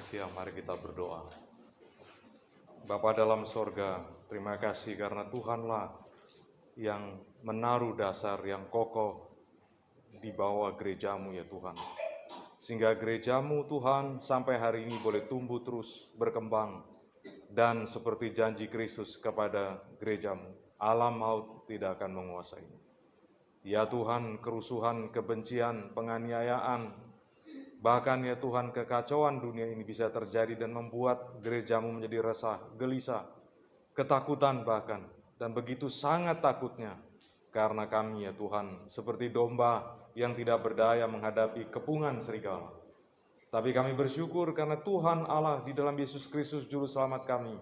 siang mari kita berdoa. Bapa dalam sorga, terima kasih karena Tuhanlah yang menaruh dasar yang kokoh di bawah gerejamu ya Tuhan. Sehingga gerejamu Tuhan sampai hari ini boleh tumbuh terus berkembang. Dan seperti janji Kristus kepada gerejamu, alam maut tidak akan menguasai. Ya Tuhan, kerusuhan, kebencian, penganiayaan, bahkan ya Tuhan kekacauan dunia ini bisa terjadi dan membuat gerejamu menjadi resah, gelisah, ketakutan bahkan. Dan begitu sangat takutnya karena kami ya Tuhan seperti domba yang tidak berdaya menghadapi kepungan serigala. Tapi kami bersyukur karena Tuhan Allah di dalam Yesus Kristus Juru Selamat kami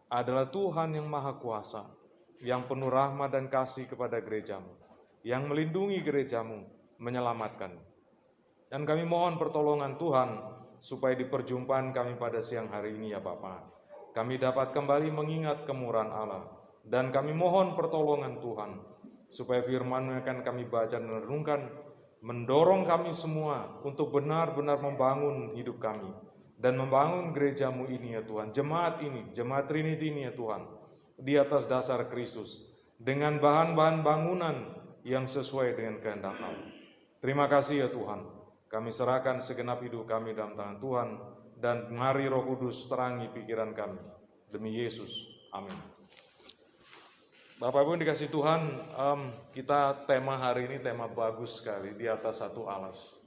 adalah Tuhan yang Maha Kuasa, yang penuh rahmat dan kasih kepada gerejamu, yang melindungi gerejamu, menyelamatkan. Dan kami mohon pertolongan Tuhan supaya di perjumpaan kami pada siang hari ini ya Bapa, kami dapat kembali mengingat kemurahan Allah. Dan kami mohon pertolongan Tuhan supaya firman yang akan kami baca dan renungkan mendorong kami semua untuk benar-benar membangun hidup kami dan membangun gerejamu ini ya Tuhan, jemaat ini, jemaat Trinity ini ya Tuhan, di atas dasar Kristus dengan bahan-bahan bangunan yang sesuai dengan kehendak Allah. Terima kasih ya Tuhan. Kami serahkan segenap hidup kami dalam tangan Tuhan, dan mari Roh Kudus terangi pikiran kami. Demi Yesus, amin. Bapak Ibu yang dikasih Tuhan, kita tema hari ini tema bagus sekali, di atas satu alas.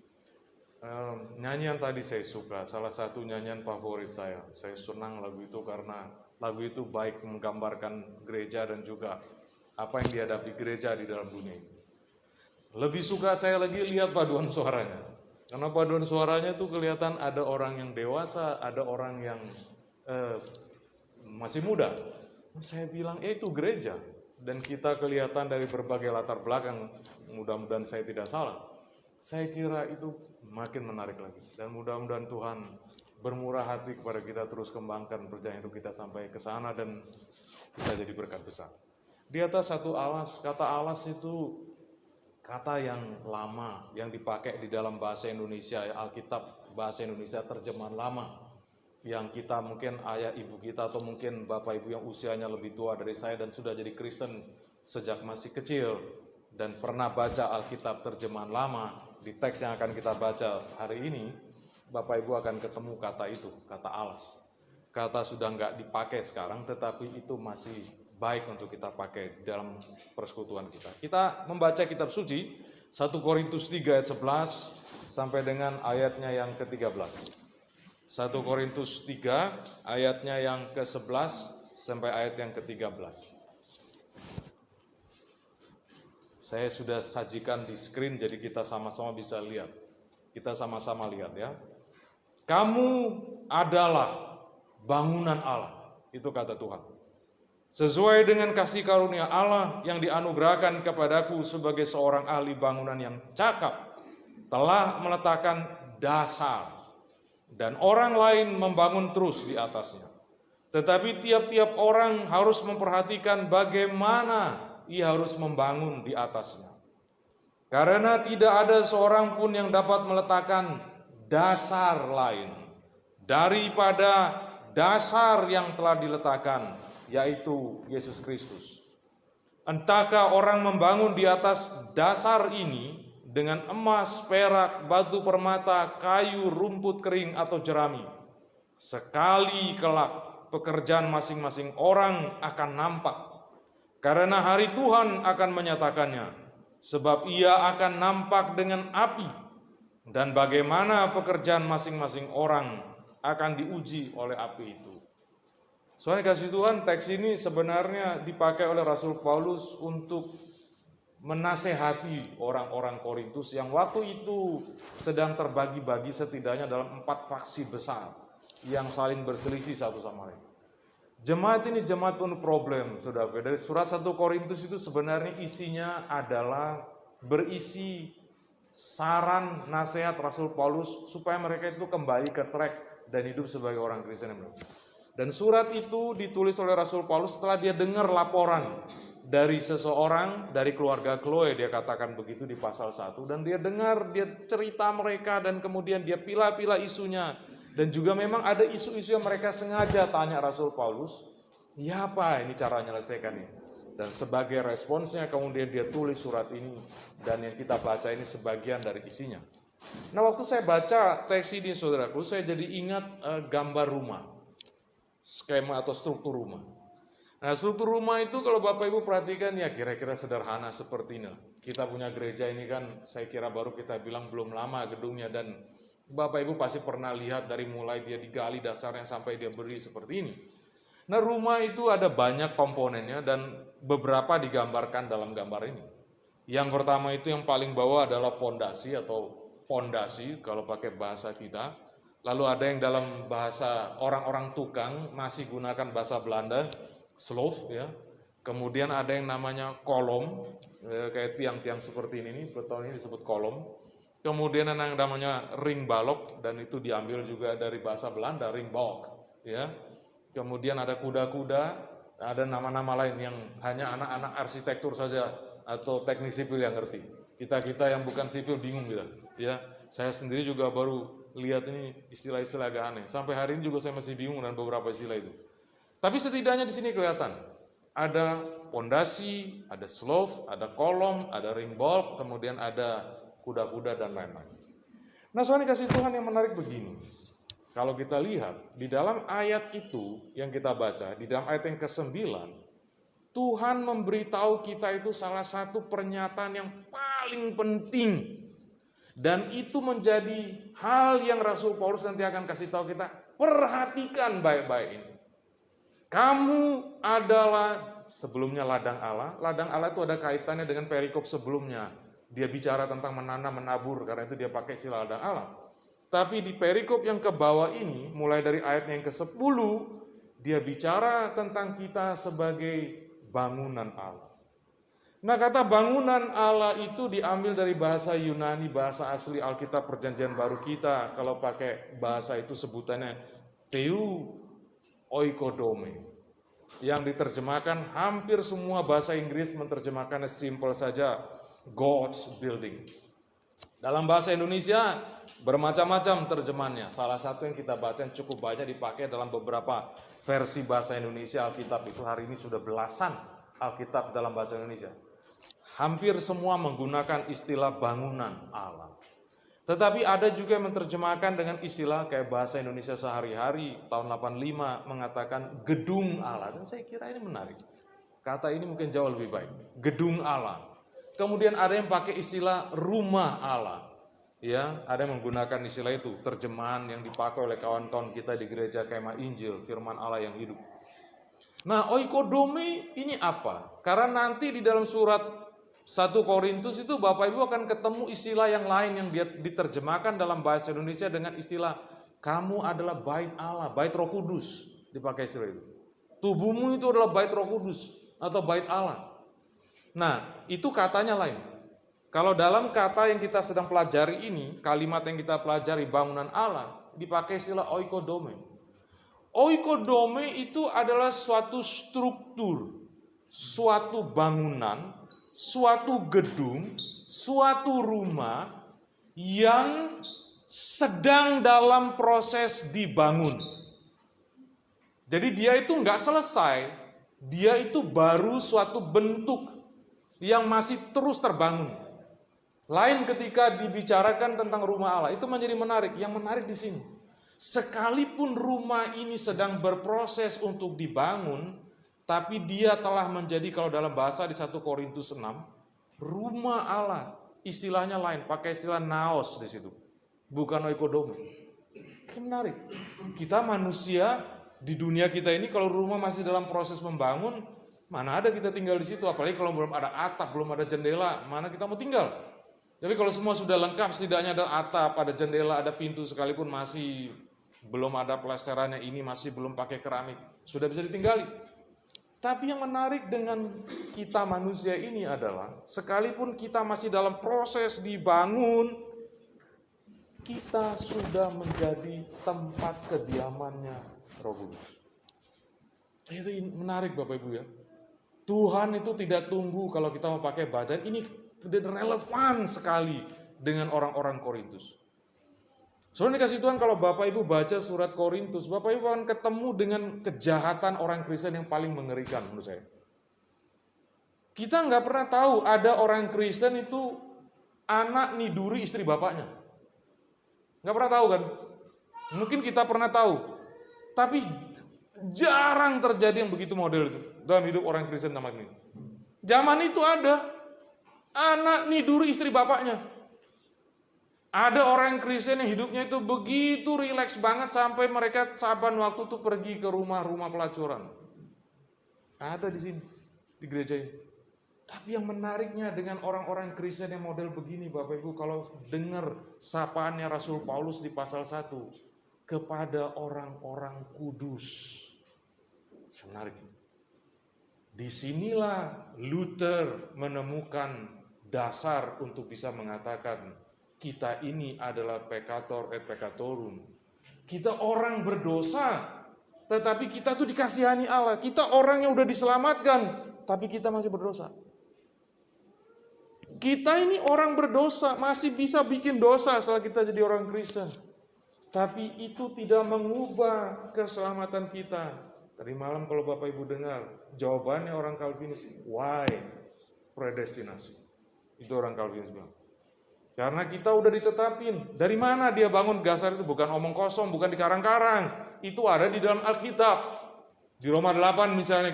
Nyanyian tadi saya suka, salah satu nyanyian favorit saya. Saya senang lagu itu karena lagu itu baik menggambarkan gereja dan juga apa yang dihadapi gereja di dalam dunia ini. Lebih suka saya lagi lihat paduan suaranya. Karena paduan suaranya tuh kelihatan ada orang yang dewasa, ada orang yang masih muda. Saya bilang, itu gereja. Dan kita kelihatan dari berbagai latar belakang, mudah-mudahan saya tidak salah. Saya kira itu makin menarik lagi. Dan mudah-mudahan Tuhan bermurah hati kepada kita terus kembangkan perjalanan hidup kita sampai ke sana dan kita jadi berkat besar. Di atas satu alas, kata alas itu kata yang lama, yang dipakai di dalam bahasa Indonesia, Alkitab bahasa Indonesia terjemahan lama, yang kita mungkin ayah ibu kita atau mungkin bapak ibu yang usianya lebih tua dari saya dan sudah jadi Kristen sejak masih kecil dan pernah baca Alkitab terjemahan lama, di teks yang akan kita baca hari ini, bapak ibu akan ketemu kata itu, kata alas. Kata sudah nggak dipakai sekarang, tetapi itu masih baik untuk kita pakai dalam persekutuan kita. Kita membaca kitab suci 1 Korintus 3 ayat 11 sampai dengan ayatnya yang ke-13. 1 Korintus 3 ayatnya yang ke-11 sampai ayat yang ke-13. Saya sudah sajikan di screen jadi kita sama-sama bisa lihat. Kita sama-sama lihat ya. Kamu adalah bangunan Allah. Itu kata Tuhan. Sesuai dengan kasih karunia Allah yang dianugerahkan kepadaku sebagai seorang ahli bangunan yang cakap, telah meletakkan dasar, dan orang lain membangun terus di atasnya. Tetapi tiap-tiap orang harus memperhatikan bagaimana ia harus membangun di atasnya. Karena tidak ada seorang pun yang dapat meletakkan dasar lain daripada dasar yang telah diletakkan, yaitu Yesus Kristus. Entahkah orang membangun di atas dasar ini dengan emas, perak, batu permata, kayu, rumput kering atau jerami. Sekali kelak pekerjaan masing-masing orang akan nampak, karena hari Tuhan akan menyatakannya, sebab ia akan nampak dengan api, dan bagaimana pekerjaan masing-masing orang akan diuji oleh api itu. Soalnya kasih Tuhan, teks ini sebenarnya dipakai oleh Rasul Paulus untuk menasehati orang-orang Korintus yang waktu itu sedang terbagi-bagi setidaknya dalam 4 faksi besar yang saling berselisih satu sama lain. Jemaat ini jemaat penuh problem, saudara. Dari surat 1 Korintus itu sebenarnya isinya adalah berisi saran, nasihat Rasul Paulus supaya mereka itu kembali ke track dan hidup sebagai orang Kristen yang benar. Dan surat itu ditulis oleh Rasul Paulus setelah dia dengar laporan dari seseorang, dari keluarga Chloe, dia katakan begitu di pasal 1. Dan dia dengar, dia cerita mereka dan kemudian dia pilah-pilah isunya. Dan juga memang ada isu-isu yang mereka sengaja tanya Rasul Paulus, ya apa ini cara menyelesaikannya? Dan sebagai responsnya kemudian dia tulis surat ini, dan yang kita baca ini sebagian dari isinya. Nah, waktu saya baca teks ini saudaraku, saya jadi ingat gambar rumah, skema atau struktur rumah. Nah, struktur rumah itu kalau Bapak Ibu perhatikan ya kira-kira sederhana seperti ini. Kita punya gereja ini kan saya kira baru kita bilang belum lama gedungnya, dan Bapak Ibu pasti pernah lihat dari mulai dia digali dasarnya sampai dia berdiri seperti ini. Nah, rumah itu ada banyak komponennya dan beberapa digambarkan dalam gambar ini. Yang pertama itu yang paling bawah adalah fondasi atau pondasi kalau pakai bahasa kita. Lalu ada yang dalam bahasa orang-orang tukang masih gunakan bahasa Belanda, slof ya. Kemudian ada yang namanya kolom, kayak tiang-tiang seperti ini, beton ini disebut kolom. Kemudian ada yang namanya ring balok, dan itu diambil juga dari bahasa Belanda, ring balk ya. Kemudian ada kuda-kuda, ada nama-nama lain yang hanya anak-anak arsitektur saja atau teknik sipil yang ngerti. Kita yang bukan sipil bingung gitu ya. Saya sendiri juga baru lihat ini istilah-istilah agak aneh. Sampai hari ini juga saya masih bingung dengan beberapa istilah itu. Tapi setidaknya di sini kelihatan ada pondasi, ada slope, ada kolom, ada ring balk, kemudian ada kuda-kuda dan lain-lain. Nah, soalnya kasih Tuhan yang menarik begini. Kalau kita lihat di dalam ayat itu yang kita baca, di dalam ayat yang ke-9, Tuhan memberitahu kita itu salah satu pernyataan yang paling penting. Dan itu menjadi hal yang Rasul Paulus nanti akan kasih tahu kita, perhatikan baik-baik ini. Kamu adalah sebelumnya ladang Allah. Ladang Allah itu ada kaitannya dengan perikop sebelumnya. Dia bicara tentang menanam, menabur, karena itu dia pakai istilah ladang Allah. Tapi di perikop yang ke bawah ini, mulai dari ayat yang ke-10, dia bicara tentang kita sebagai bangunan Allah. Nah, kata bangunan Allah itu diambil dari bahasa Yunani, bahasa asli Alkitab Perjanjian Baru kita. Kalau pakai bahasa itu sebutannya Theou Oikodome. Yang diterjemahkan hampir semua bahasa Inggris menerjemahkannya simpel saja, God's building. Dalam bahasa Indonesia bermacam-macam terjemahannya. Salah satu yang kita baca yang cukup banyak dipakai dalam beberapa versi bahasa Indonesia Alkitab itu hari ini sudah belasan Alkitab dalam bahasa Indonesia. Hampir semua menggunakan istilah bangunan Allah. Tetapi ada juga yang menerjemahkan dengan istilah kayak bahasa Indonesia sehari-hari tahun 85 mengatakan gedung Allah. Dan saya kira ini menarik. Kata ini mungkin jauh lebih baik. Gedung Allah. Kemudian ada yang pakai istilah rumah Allah. Ya, ada yang menggunakan istilah itu, terjemahan yang dipakai oleh kawan-kawan kita di gereja Kemah Injil, firman Allah yang hidup. Nah, oikodome ini apa? Karena nanti di dalam surat 1 Korintus itu Bapak Ibu akan ketemu istilah yang lain yang diterjemahkan dalam bahasa Indonesia dengan istilah kamu adalah bait Allah, bait Roh Kudus, dipakai istilah itu. Tubuhmu itu adalah bait Roh Kudus atau bait Allah. Nah, itu katanya lain. Kalau dalam kata yang kita sedang pelajari ini, kalimat yang kita pelajari bangunan Allah, dipakai istilah oikodome. Oikodome itu adalah suatu struktur, suatu bangunan, suatu gedung, suatu rumah yang sedang dalam proses dibangun. Jadi dia itu nggak selesai, dia itu baru suatu bentuk yang masih terus terbangun. Lain ketika dibicarakan tentang rumah Allah, itu menjadi menarik. Yang menarik di sini, sekalipun rumah ini sedang berproses untuk dibangun, tapi dia telah menjadi, kalau dalam bahasa di 1 Korintus 6, rumah Allah. Istilahnya lain, pakai istilah naos di situ, bukan oikodome. Menarik. Kita manusia di dunia kita ini kalau rumah masih dalam proses membangun, mana ada kita tinggal di situ, apalagi kalau belum ada atap, belum ada jendela, mana kita mau tinggal. Tapi kalau semua sudah lengkap, setidaknya ada atap, ada jendela, ada pintu, sekalipun masih belum ada plesterannya, ini masih belum pakai keramik, sudah bisa ditinggali. Tapi yang menarik dengan kita manusia ini adalah, sekalipun kita masih dalam proses dibangun, kita sudah menjadi tempat kediamannya Roh Kudus. Itu menarik Bapak Ibu ya. Tuhan itu tidak tunggu kalau kita mau pakai badan, ini relevan sekali dengan orang-orang Korintus. Soalnya dikasih Tuhan, kalau Bapak Ibu baca surat Korintus, Bapak Ibu akan ketemu dengan kejahatan orang Kristen yang paling mengerikan menurut saya. Kita nggak pernah tahu ada orang Kristen itu anak niduri istri bapaknya. Nggak pernah tahu kan? Mungkin kita pernah tahu, tapi jarang terjadi yang begitu model itu dalam hidup orang Kristen zaman ini. Zaman itu ada anak niduri istri bapaknya. Ada orang Kristen yang hidupnya itu begitu rileks banget sampai mereka saban waktu tuh pergi ke rumah-rumah pelacuran. Ada di sini, di gereja ini. Tapi yang menariknya dengan orang-orang Kristen yang model begini, Bapak Ibu, kalau dengar sapaannya Rasul Paulus di pasal 1, kepada orang-orang kudus. Menarik. Disinilah Luther menemukan dasar untuk bisa mengatakan kita ini adalah peccator et peccatorum. Kita orang berdosa, tetapi kita tuh dikasihani Allah. Kita orang yang udah diselamatkan, tapi kita masih berdosa. Kita ini orang berdosa, masih bisa bikin dosa setelah kita jadi orang Kristen. Tapi itu tidak mengubah keselamatan kita. Tadi malam kalau Bapak Ibu dengar, jawabannya orang Calvinis, why? Predestinasi. Itu orang Calvinis bilang. Karena kita udah ditetapin. Dari mana dia bangun dasar itu? Bukan omong kosong, bukan di karang-karang. Itu ada di dalam Alkitab. Di Roma 8 misalnya,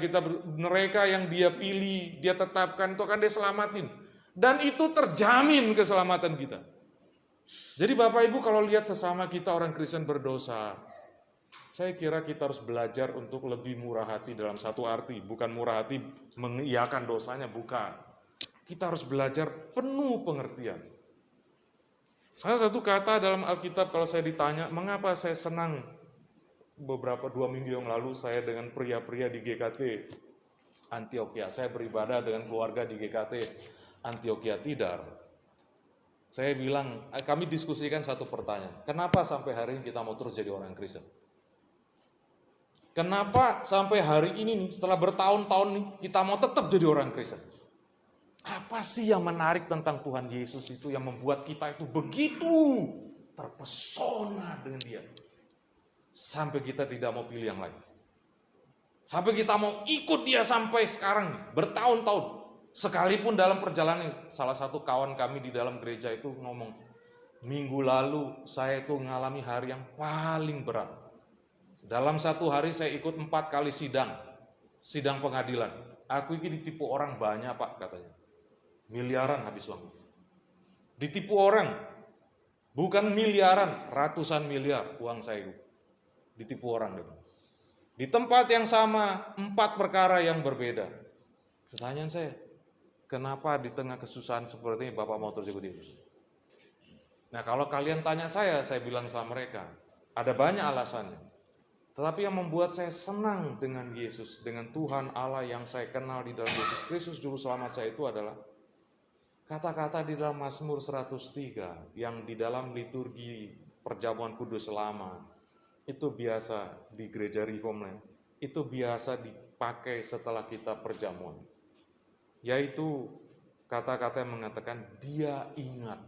mereka yang dia pilih, dia tetapkan, itu akan dia selamatin. Dan itu terjamin keselamatan kita. Jadi Bapak Ibu kalau lihat sesama kita orang Kristen berdosa, saya kira kita harus belajar untuk lebih murah hati dalam satu arti. Bukan murah hati mengiyakan dosanya, bukan. Kita harus belajar penuh pengertian. Salah satu kata dalam Alkitab kalau saya ditanya, mengapa saya senang beberapa 2 minggu yang lalu saya dengan pria-pria di GKT Antioquia. Saya beribadah dengan keluarga di GKT Antioquia Tidar. Saya bilang, kami diskusikan satu pertanyaan. Kenapa sampai hari ini kita mau terus jadi orang Kristen? Kenapa sampai hari ini nih, setelah bertahun-tahun nih, kita mau tetap jadi orang Kristen? Apa sih yang menarik tentang Tuhan Yesus itu yang membuat kita itu begitu terpesona dengan Dia? Sampai kita tidak mau pilih yang lain. Sampai kita mau ikut Dia sampai sekarang, bertahun-tahun. Sekalipun dalam perjalanan, salah satu kawan kami di dalam gereja itu ngomong, minggu lalu saya itu mengalami hari yang paling berat. Dalam satu hari saya ikut 4 kali sidang pengadilan. Aku ini ditipu orang banyak Pak katanya. Miliaran habis uang. Ditipu orang, bukan miliaran, ratusan miliar uang saya itu. Ditipu orang. Di tempat yang sama, 4 perkara yang berbeda. Pertanyaan saya, kenapa di tengah kesusahan seperti ini Bapak mau terus ikut Yesus? Nah kalau kalian tanya saya bilang sama mereka, ada banyak alasannya. Tetapi yang membuat saya senang dengan Yesus, dengan Tuhan Allah yang saya kenal di dalam Yesus Kristus Juru Selamat saya itu adalah kata-kata di dalam Mazmur 103 yang di dalam liturgi perjamuan kudus lama, itu biasa di gereja Reform, itu biasa dipakai setelah kita perjamuan. Yaitu kata-kata yang mengatakan Dia ingat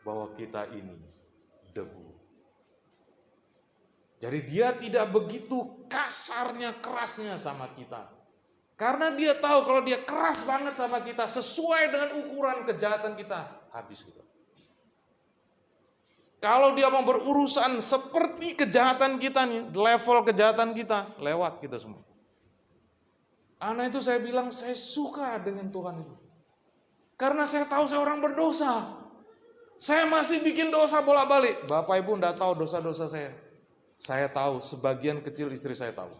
bahwa kita ini debu. Jadi Dia tidak begitu kasarnya, kerasnya sama kita. Karena Dia tahu kalau Dia keras banget sama kita, sesuai dengan ukuran kejahatan kita, habis kita. Kalau Dia mau berurusan seperti kejahatan kita nih, level kejahatan kita, lewat kita semua. Karena itu saya bilang saya suka dengan Tuhan itu. Karena saya tahu saya orang berdosa. Saya masih bikin dosa bolak-balik. Bapak Ibu enggak tahu dosa-dosa saya. Saya tahu, sebagian kecil istri saya tahu.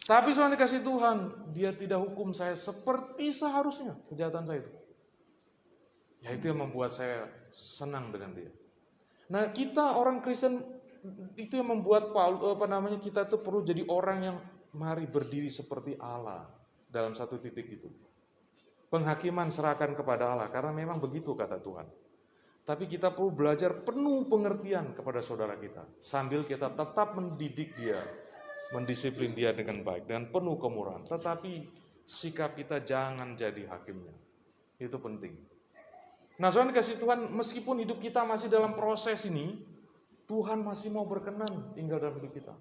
Tapi soalnya dikasih Tuhan, Dia tidak hukum saya seperti seharusnya kejahatan saya itu. Ya itu yang membuat saya senang dengan Dia. Nah kita orang Kristen itu yang membuat kita tuh perlu jadi orang yang mari berdiri seperti Allah dalam satu titik itu. Penghakiman serahkan kepada Allah karena memang begitu kata Tuhan. Tapi kita perlu belajar penuh pengertian kepada saudara kita. Sambil kita tetap mendidik dia, mendisiplin dia dengan baik dan penuh kemurahan. Tetapi sikap kita jangan jadi hakimnya. Itu penting. Nah, saudara kasih Tuhan, meskipun hidup kita masih dalam proses ini, Tuhan masih mau berkenan tinggal dalam hidup kita.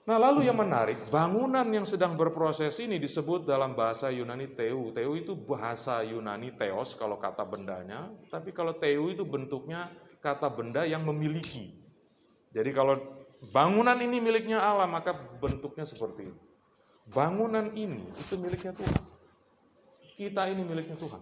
Nah, lalu yang menarik, bangunan yang sedang berproses ini disebut dalam bahasa Yunani Theou. Theou itu bahasa Yunani theos kalau kata bendanya, tapi kalau Theou itu bentuknya kata benda yang memiliki. Jadi kalau bangunan ini miliknya Allah, maka bentuknya seperti ini. Bangunan ini itu miliknya Tuhan. Kita ini miliknya Tuhan.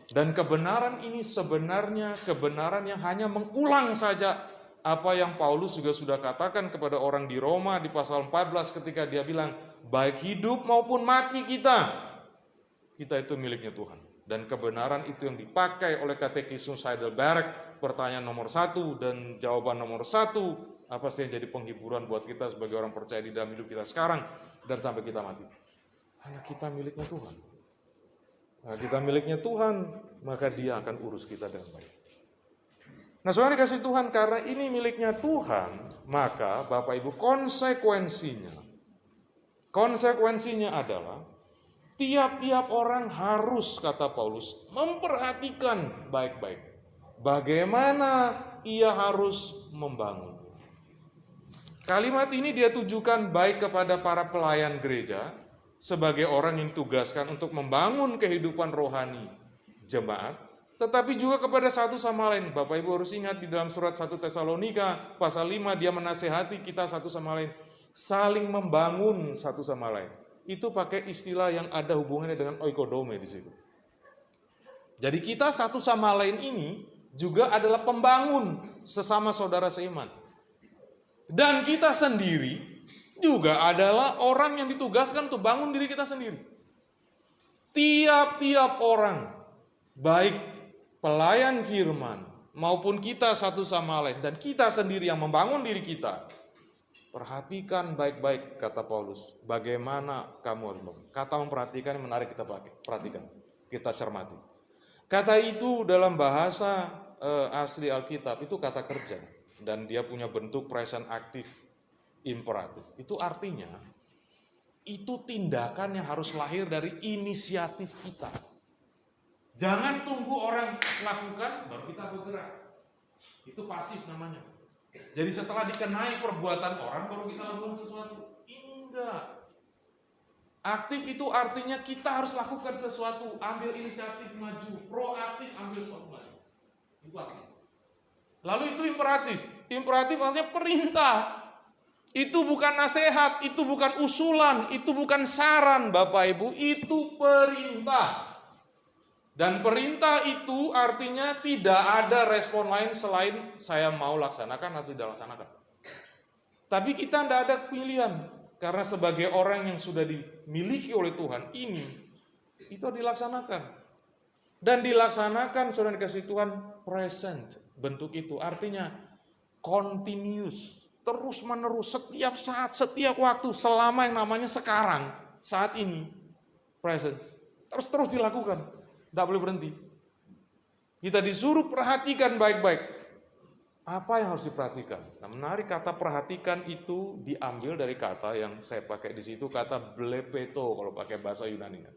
Dan kebenaran ini sebenarnya kebenaran yang hanya mengulang saja apa yang Paulus juga sudah katakan kepada orang di Roma di pasal 14 ketika dia bilang, baik hidup maupun mati kita itu miliknya Tuhan. Dan kebenaran itu yang dipakai oleh Katekismus Heidelberg, pertanyaan nomor 1 dan jawaban nomor 1, apa sih yang jadi penghiburan buat kita sebagai orang percaya di dalam hidup kita sekarang dan sampai kita mati. Hanya kita miliknya Tuhan. Nah, kita miliknya Tuhan, maka Dia akan urus kita dengan baik. Nah, saudara dikasih Tuhan, karena ini miliknya Tuhan, maka Bapak Ibu konsekuensinya adalah tiap-tiap orang harus, kata Paulus, memperhatikan baik-baik bagaimana ia harus membangun. Kalimat ini dia tujukan baik kepada para pelayan gereja sebagai orang yang ditugaskan untuk membangun kehidupan rohani jemaat, tetapi juga kepada satu sama lain. Bapak Ibu harus ingat di dalam surat 1 Tesalonika pasal 5 dia menasehati kita satu sama lain, saling membangun satu sama lain. Itu pakai istilah yang ada hubungannya dengan oikodome di situ. Jadi kita satu sama lain ini juga adalah pembangun sesama saudara seiman. Dan kita sendiri juga adalah orang yang ditugaskan untuk bangun diri kita sendiri. Tiap-tiap orang, baik pelayan firman maupun kita satu sama lain dan kita sendiri yang membangun diri kita, perhatikan baik-baik, kata Paulus, bagaimana kamu harus membangun. Kata memperhatikan yang menarik kita pakai, perhatikan, kita cermati. Kata itu dalam bahasa asli Alkitab itu kata kerja, dan dia punya bentuk present aktif imperatif. Itu artinya itu tindakan yang harus lahir dari inisiatif kita. Jangan tunggu orang lakukan baru kita bergerak. Itu pasif namanya. Jadi setelah dikenai perbuatan orang baru kita lakukan sesuatu. Enggak. Aktif itu artinya kita harus lakukan sesuatu, ambil inisiatif maju, proaktif ambil sesuatu maju. Itu aktif. Lalu itu imperatif. Imperatif artinya perintah. Itu bukan nasihat, itu bukan usulan, itu bukan saran Bapak Ibu, itu perintah. Dan perintah itu artinya tidak ada respon lain selain saya mau laksanakan atau tidak laksanakan. Tapi kita tidak ada pilihan. Karena sebagai orang yang sudah dimiliki oleh Tuhan ini, itu dilaksanakan. Dan dilaksanakan, saudara dikasih Tuhan, present. Bentuk itu artinya continuous, terus menerus, setiap saat, setiap waktu, selama yang namanya sekarang, saat ini, present. Terus dilakukan. Tidak boleh berhenti. Kita disuruh perhatikan baik-baik. Apa yang harus diperhatikan? Nah, menarik, kata perhatikan itu diambil dari kata yang saya pakai di situ, kata blepeto kalau pakai bahasa Yunani.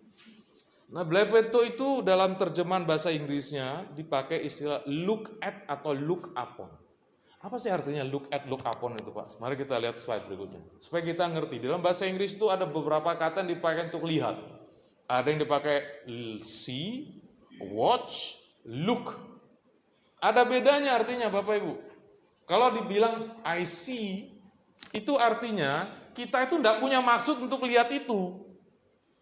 Nah, blepeto itu dalam terjemahan bahasa Inggrisnya dipakai istilah look at atau look upon. Apa sih artinya look at, look upon itu, Pak? Mari kita lihat slide berikutnya. Supaya kita ngerti, dalam bahasa Inggris itu ada beberapa kata yang dipakai untuk lihat. Ada yang dipakai see, watch, look. Ada bedanya artinya Bapak Ibu. Kalau dibilang I see, itu artinya kita itu tidak punya maksud untuk lihat itu.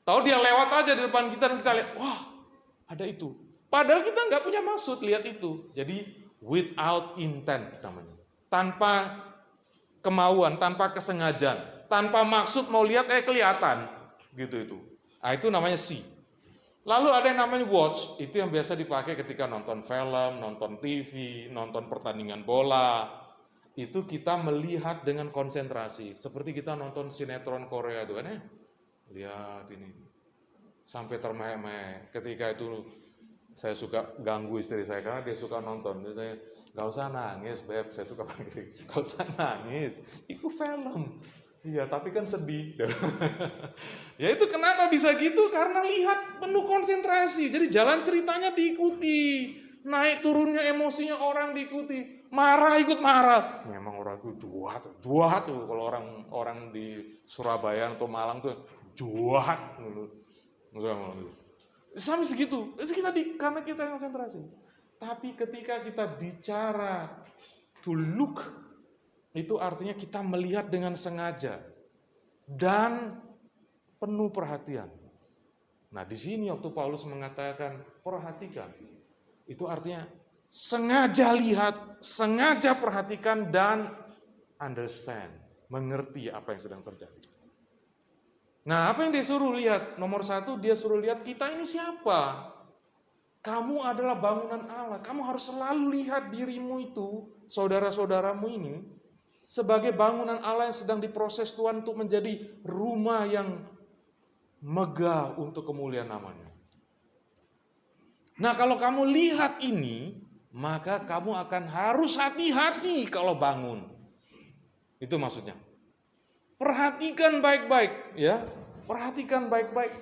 Tahu dia lewat aja di depan kita dan kita lihat, wah ada itu. Padahal kita nggak punya maksud lihat itu. Jadi without intent namanya. Tanpa kemauan, tanpa kesengajaan, tanpa maksud mau lihat kelihatan. Gitu itu. Nah, itu namanya see. Lalu ada yang namanya watch, itu yang biasa dipakai ketika nonton film, nonton TV, nonton pertandingan bola. Itu kita melihat dengan konsentrasi, seperti kita nonton sinetron Korea itu kan ya. Lihat ini. Sampai termehek-mehek. Ketika itu saya suka ganggu istri saya karena dia suka nonton. Jadi saya, "Gak usah nangis, Beb." Saya suka panggil, "Gak usah nangis. Itu film." Iya, tapi kan sedih. Ya itu kenapa bisa gitu? Karena lihat penuh konsentrasi. Jadi jalan ceritanya diikuti. Naik turunnya emosinya orang diikuti. Marah ikut marah. Memang orang itu juat tuh. Kalau orang di Surabaya atau Malang tuh juat. Sampai segitu. Karena kita yang konsentrasi. Tapi ketika kita bicara to look, itu artinya kita melihat dengan sengaja dan penuh perhatian. Nah, di sini waktu Paulus mengatakan perhatikan, itu artinya sengaja lihat, sengaja perhatikan dan understand, mengerti apa yang sedang terjadi. Nah, apa yang dia suruh lihat? Nomor 1, dia suruh lihat kita ini siapa. Kamu adalah bangunan Allah. Kamu harus selalu lihat dirimu itu, saudara-saudaramu ini, sebagai bangunan Allah yang sedang diproses Tuhan untuk menjadi rumah yang megah untuk kemuliaan namanya. Nah, kalau kamu lihat ini, maka kamu akan harus hati-hati kalau bangun. Itu maksudnya. Perhatikan baik-baik, ya. Perhatikan baik-baik.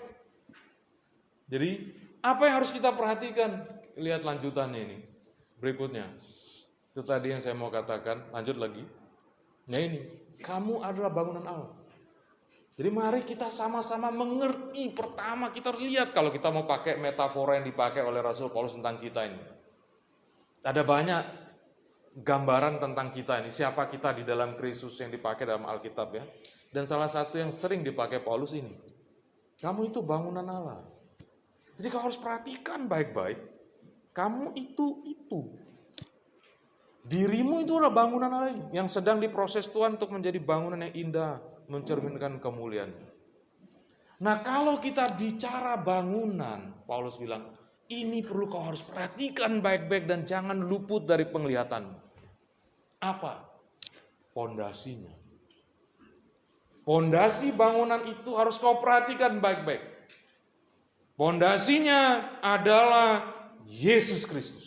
Jadi, apa yang harus kita perhatikan? Lihat lanjutannya ini. Berikutnya. Itu tadi yang saya mau katakan, lanjut lagi. Nah ini, kamu adalah bangunan Allah. Jadi mari kita sama-sama mengerti. Pertama kita harus lihat, kalau kita mau pakai metafora yang dipakai oleh Rasul Paulus tentang kita ini. Ada banyak gambaran tentang kita ini, siapa kita di dalam Kristus yang dipakai dalam Alkitab ya. Dan salah satu yang sering dipakai Paulus ini, kamu itu bangunan Allah. Jadi kau harus perhatikan baik-baik, kamu itu. Dirimu itu adalah bangunan Allah yang sedang diproses Tuhan untuk menjadi bangunan yang indah, mencerminkan kemuliaan. Nah, kalau kita bicara bangunan, Paulus bilang, ini perlu kau harus perhatikan baik-baik dan jangan luput dari penglihatan. Apa? Pondasinya. Pondasi bangunan itu harus kau perhatikan baik-baik. Pondasinya adalah Yesus Kristus.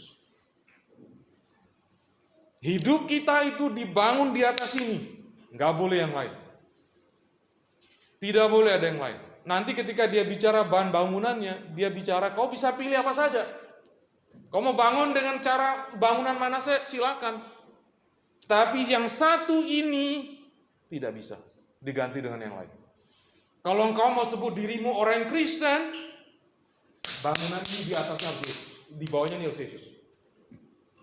Hidup kita itu dibangun di atas ini. Nggak boleh yang lain. Tidak boleh ada yang lain. Nanti ketika dia bicara bahan bangunannya, dia bicara kau bisa pilih apa saja. Kau mau bangun dengan cara bangunan mana saja, silakan. Tapi yang satu ini tidak bisa diganti dengan yang lain. Kalau engkau mau sebut dirimu orang Kristen, bangunan ini di atasnya Yesus, di bawahnya Yesus.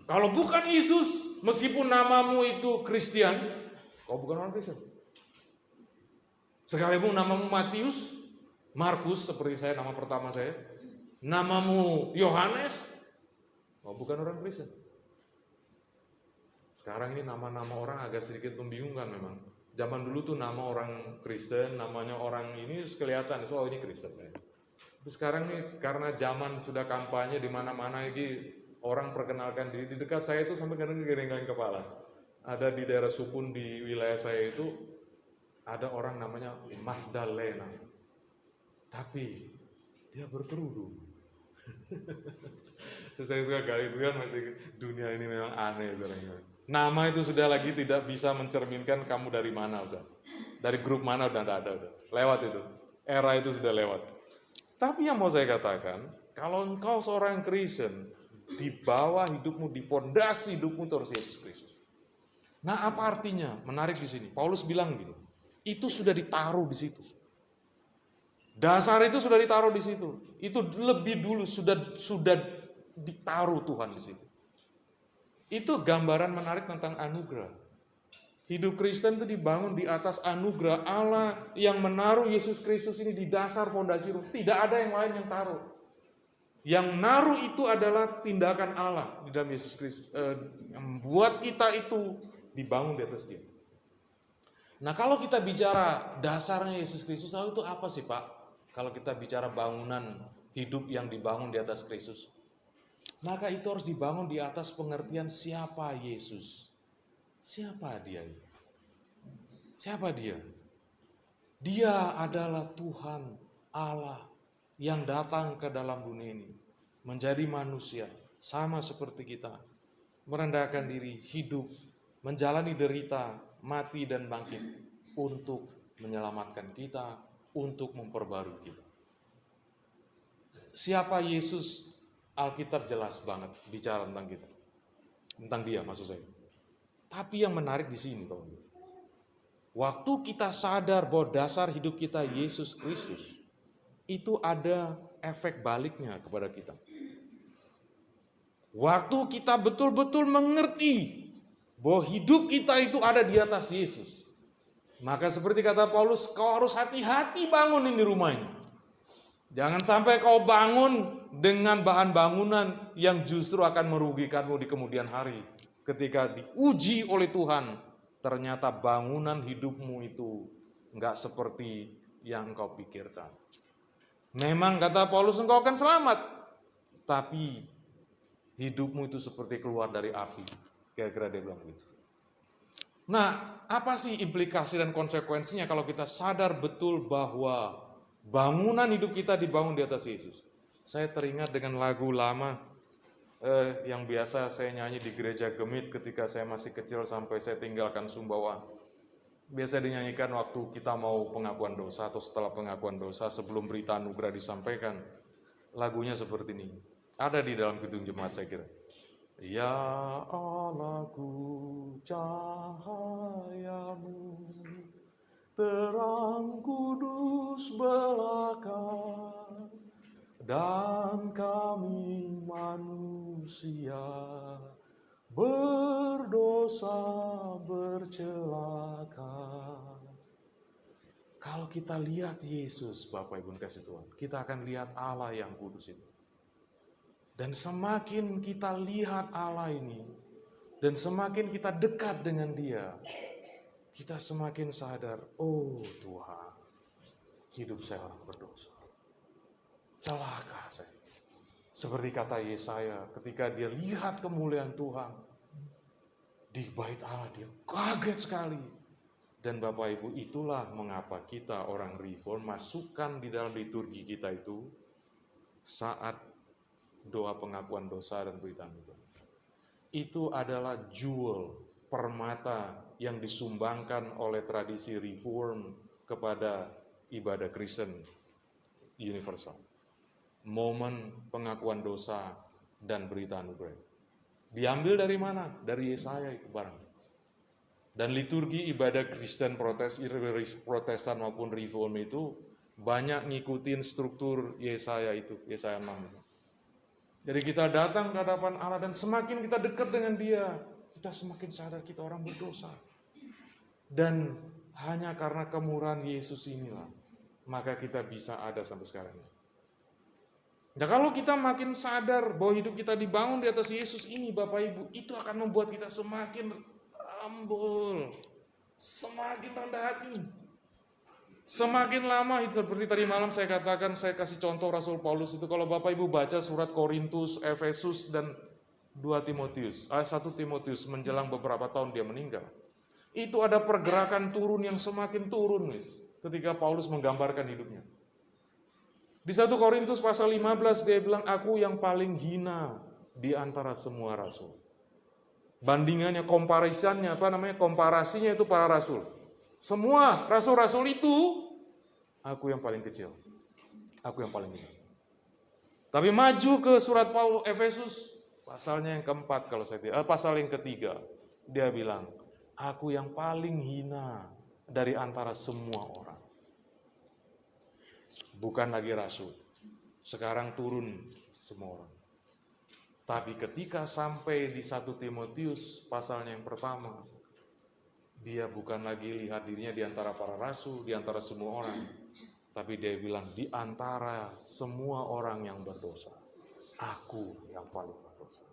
Kalau bukan Yesus, meskipun namamu itu Kristen, kau bukan orang Kristen. Sekalipun namamu Matius, Markus seperti saya, nama pertama saya, namamu Yohanes, kau bukan orang Kristen. Sekarang ini nama-nama orang agak sedikit membingungkan memang. Zaman dulu tuh nama orang Kristen, namanya orang ini kelihatan, so ini Kristen. Tapi sekarang nih karena zaman sudah kampanye di mana-mana lagi orang perkenalkan diri. Di dekat saya itu sampai kadang geleng-geleng kepala. Ada di daerah Sukun di wilayah saya itu ada orang namanya Magdalena. Tapi dia berkerudung. Saya suka kali itu kan masih dunia ini memang aneh sebenarnya. Nama itu sudah lagi tidak bisa mencerminkan kamu dari mana udah. Dari grup mana udah enggak ada udah. Lewat itu. Era itu sudah lewat. Tapi yang mau saya katakan, kalau engkau seorang Kristen, di bawah hidupmu, di fondasi hidupmu itu harus Yesus Kristus. Nah, apa artinya? Menarik di sini. Paulus bilang gini, itu sudah ditaruh di situ. Dasar itu sudah ditaruh di situ. Itu lebih dulu sudah ditaruh Tuhan di situ. Itu gambaran menarik tentang anugerah. Hidup Kristen itu dibangun di atas anugerah Allah yang menaruh Yesus Kristus ini di dasar fondasi. Tidak ada yang lain yang taruh. Yang naruh itu adalah tindakan Allah di dalam Yesus Kristus. Yang membuat kita itu dibangun di atas Dia. Nah, kalau kita bicara dasarnya Yesus Kristus, lalu itu apa sih Pak? Kalau kita bicara bangunan hidup yang dibangun di atas Kristus, maka itu harus dibangun di atas pengertian siapa Yesus. Siapa Dia? Siapa Dia? Dia adalah Tuhan Allah yang datang ke dalam dunia ini, menjadi manusia, sama seperti kita, merendahkan diri, hidup, menjalani derita, mati dan bangkit, untuk menyelamatkan kita, untuk memperbarui kita. Siapa Yesus? Alkitab jelas banget bicara tentang kita. Tentang dia maksud saya. Tapi yang menarik di sini, teman-teman. Waktu kita sadar bahwa dasar hidup kita Yesus Kristus, itu ada efek baliknya kepada kita. Waktu kita betul-betul mengerti bahwa hidup kita itu ada di atas Yesus, maka seperti kata Paulus, kau harus hati-hati bangun ini rumah ini. Jangan sampai kau bangun dengan bahan bangunan yang justru akan merugikanmu di kemudian hari. Ketika diuji oleh Tuhan, ternyata bangunan hidupmu itu enggak seperti yang engkau pikirkan. Memang kata Paulus engkau akan selamat, tapi hidupmu itu seperti keluar dari api. Kira-kira dia bilang begitu. Nah, apa sih implikasi dan konsekuensinya kalau kita sadar betul bahwa bangunan hidup kita dibangun di atas Yesus? Saya teringat dengan lagu lama yang biasa saya nyanyi di gereja Gemit ketika saya masih kecil sampai saya tinggalkan Sumbawa. Biasa dinyanyikan waktu kita mau pengakuan dosa atau setelah pengakuan dosa sebelum berita anugerah disampaikan. Lagunya seperti ini. Ada di dalam gedung jemaat saya kira. Ya Allahku cahayamu, terang kudus belaka, dan kami manusia berdosa bercelaka. Kalau kita lihat Yesus, Bapak Ibu kasih Tuhan, kita akan lihat Allah yang kudus itu. Dan semakin kita lihat Allah ini, dan semakin kita dekat dengan Dia, kita semakin sadar, oh Tuhan, hidup saya orang berdosa. Celaka saya. Seperti kata Yesaya, ketika dia lihat kemuliaan Tuhan di bait Allah, dia kaget sekali. Dan Bapak Ibu, itulah mengapa kita orang Reform masukkan di dalam liturgi kita itu saat doa pengakuan dosa dan berita anugerah. Itu adalah jewel, permata yang disumbangkan oleh tradisi Reform kepada ibadah Kristen universal. Momen pengakuan dosa dan berita anugerah. Diambil dari mana? Dari Yesaya itu barang. Dan liturgi ibadah Kristen Protestan maupun Reform itu banyak ngikutin struktur Yesaya itu, Yesaya 6. Jadi kita datang ke hadapan Allah dan semakin kita dekat dengan Dia, kita semakin sadar kita orang berdosa. Dan hanya karena kemurahan Yesus inilah, maka kita bisa ada sampai sekarang. Nah, kalau kita makin sadar bahwa hidup kita dibangun di atas Yesus ini, Bapak Ibu, itu akan membuat kita semakin humble, semakin rendah hati. Semakin lama, itu seperti tadi malam saya katakan, saya kasih contoh Rasul Paulus itu, kalau Bapak Ibu baca surat Korintus, Efesus, dan 1 Timotius menjelang beberapa tahun dia meninggal. Itu ada pergerakan turun yang semakin turun, ketika Paulus menggambarkan hidupnya. Di 1 Korintus pasal 15 dia bilang, aku yang paling hina di antara semua rasul. Bandingannya, komparasinya itu para rasul. Semua rasul-rasul itu, aku yang paling kecil. Aku yang paling hina. Tapi maju ke surat Paulus Efesus, pasalnya yang keempat kalau saya tidak, pasal yang ketiga, dia bilang, aku yang paling hina dari antara semua orang. Bukan lagi rasul, sekarang turun semua orang. Tapi ketika sampai di 1 Timotius pasalnya yang pertama, dia bukan lagi lihat dirinya di antara para rasul, di antara semua orang, tapi dia bilang di antara semua orang yang berdosa, aku yang paling berdosa.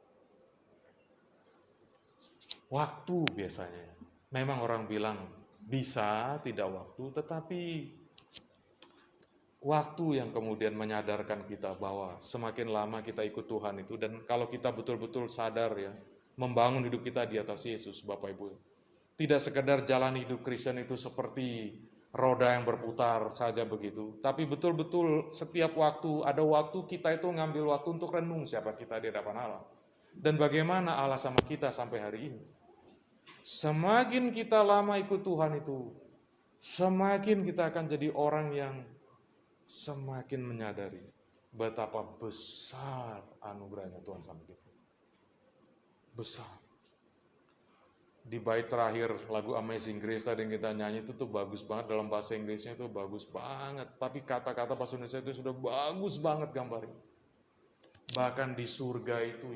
Waktu biasanya, memang orang bilang bisa tidak waktu, tetapi waktu yang kemudian menyadarkan kita bahwa semakin lama kita ikut Tuhan itu, dan kalau kita betul-betul sadar ya, membangun hidup kita di atas Yesus, Bapak Ibu. Tidak sekedar jalan hidup Kristen itu seperti roda yang berputar saja begitu, tapi betul-betul setiap waktu, ada waktu kita itu ngambil waktu untuk renung siapa kita di hadapan Allah. Dan bagaimana Allah sama kita sampai hari ini. Semakin kita lama ikut Tuhan itu, semakin kita akan jadi orang yang semakin menyadari betapa besar anugerahnya Tuhan sama kita. Besar. Di bait terakhir lagu Amazing Grace tadi yang kita nyanyi itu tuh bagus banget, dalam bahasa Inggrisnya itu bagus banget, tapi kata-kata bahasa Indonesia itu sudah bagus banget gambarnya. Bahkan di surga itu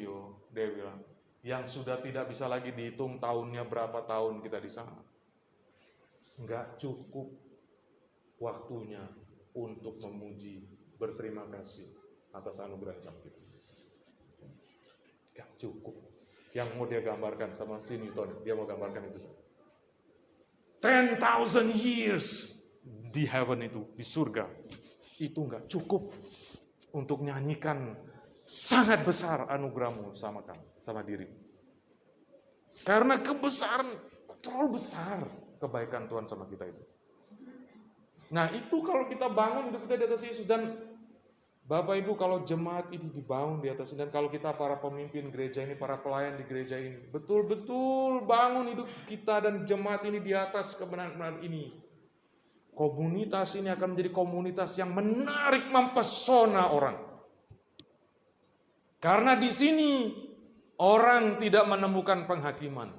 dia bilang, yang sudah tidak bisa lagi dihitung tahunnya berapa tahun kita di sana. Enggak cukup waktunya untuk memuji, berterima kasih atas anugerah yang sama kita. Enggak cukup. Yang mau dia gambarkan sama si Newton, dia mau gambarkan itu. 10,000 years di heaven itu, di surga. Itu enggak cukup untuk nyanyikan sangat besar anugerahmu sama kamu, sama diri. Karena kebesaran, terlalu besar kebaikan Tuhan sama kita itu. Nah itu kalau kita bangun hidup kita di atas Yesus, dan Bapak Ibu, kalau jemaat ini dibangun di atas ini, dan kalau kita para pemimpin gereja ini, para pelayan di gereja ini, betul-betul bangun hidup kita dan jemaat ini di atas kebenaran ini, komunitas ini akan menjadi komunitas yang menarik, mempesona orang. Karena di sini orang tidak menemukan penghakiman,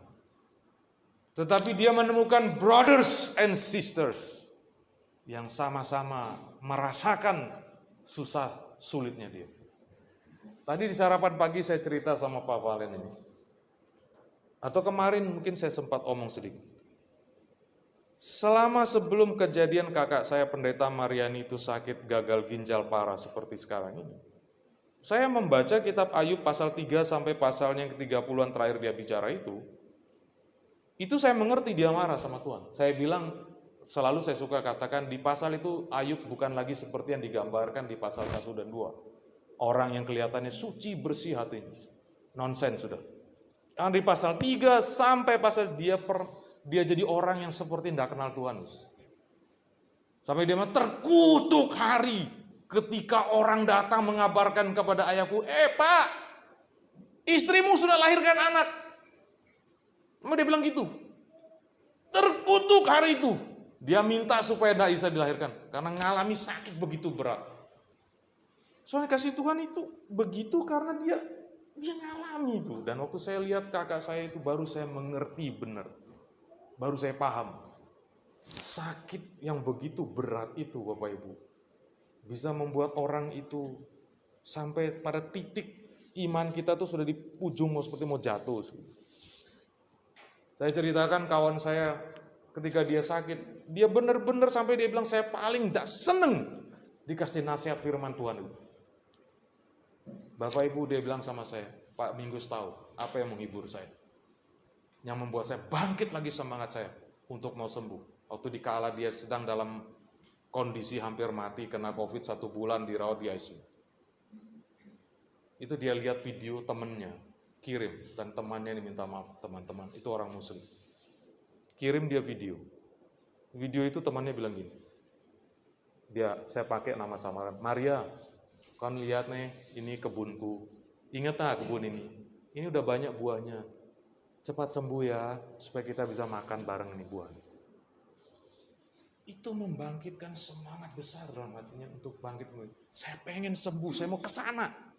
tetapi dia menemukan brothers and sisters yang sama-sama merasakan susah sulitnya dia. Tadi di sarapan pagi saya cerita sama Pak Valen ini. Atau kemarin mungkin saya sempat omong sedikit. Selama sebelum kejadian kakak saya pendeta Mariani itu sakit gagal ginjal parah seperti sekarang ini, saya membaca kitab Ayub pasal 3 sampai pasalnya yang ke-30-an terakhir dia bicara itu saya mengerti dia marah sama Tuhan. Saya bilang, selalu saya suka katakan di pasal itu Ayub bukan lagi seperti yang digambarkan di pasal 1 dan 2. Orang yang kelihatannya suci bersih hatinya. Nonsens sudah. Yang di pasal 3 sampai pasal dia jadi orang yang seperti tidak kenal Tuhan. Sampai dia terkutuk hari ketika orang datang mengabarkan kepada ayahku, Pak, istrimu sudah lahirkan anak. Dia bilang gitu. Terkutuk hari itu. Dia minta supaya tidak bisa dilahirkan karena mengalami sakit begitu berat. Soalnya kasih Tuhan itu begitu karena dia ngalami itu. Dan waktu saya lihat kakak saya itu baru saya mengerti benar. Baru saya paham. Sakit yang begitu berat itu Bapak Ibu bisa membuat orang itu sampai pada titik iman kita tuh sudah di ujung seperti mau jatuh. Saya ceritakan kawan saya ketika dia sakit, dia benar-benar sampai dia bilang saya paling tidak seneng dikasih nasihat firman Tuhan itu. Bapak Ibu dia bilang sama saya, Pak Minggus tahu apa yang menghibur saya, yang membuat saya bangkit lagi semangat saya untuk mau sembuh. Waktu dikala dia sedang dalam kondisi hampir mati kena COVID 1 bulan dirawat di ICU. Itu dia lihat video temennya kirim, dan temannya ini minta maaf, teman-teman itu orang Muslim. Kirim dia video itu temannya bilang gini, saya pakai nama samaran, Maria, kan lihat nih, ini kebunku, ingat tak kebun ini udah banyak buahnya, cepat sembuh ya, supaya kita bisa makan bareng ini buah. Itu membangkitkan semangat besar dalam hatinya untuk bangkit, saya pengen sembuh, saya mau ke sana.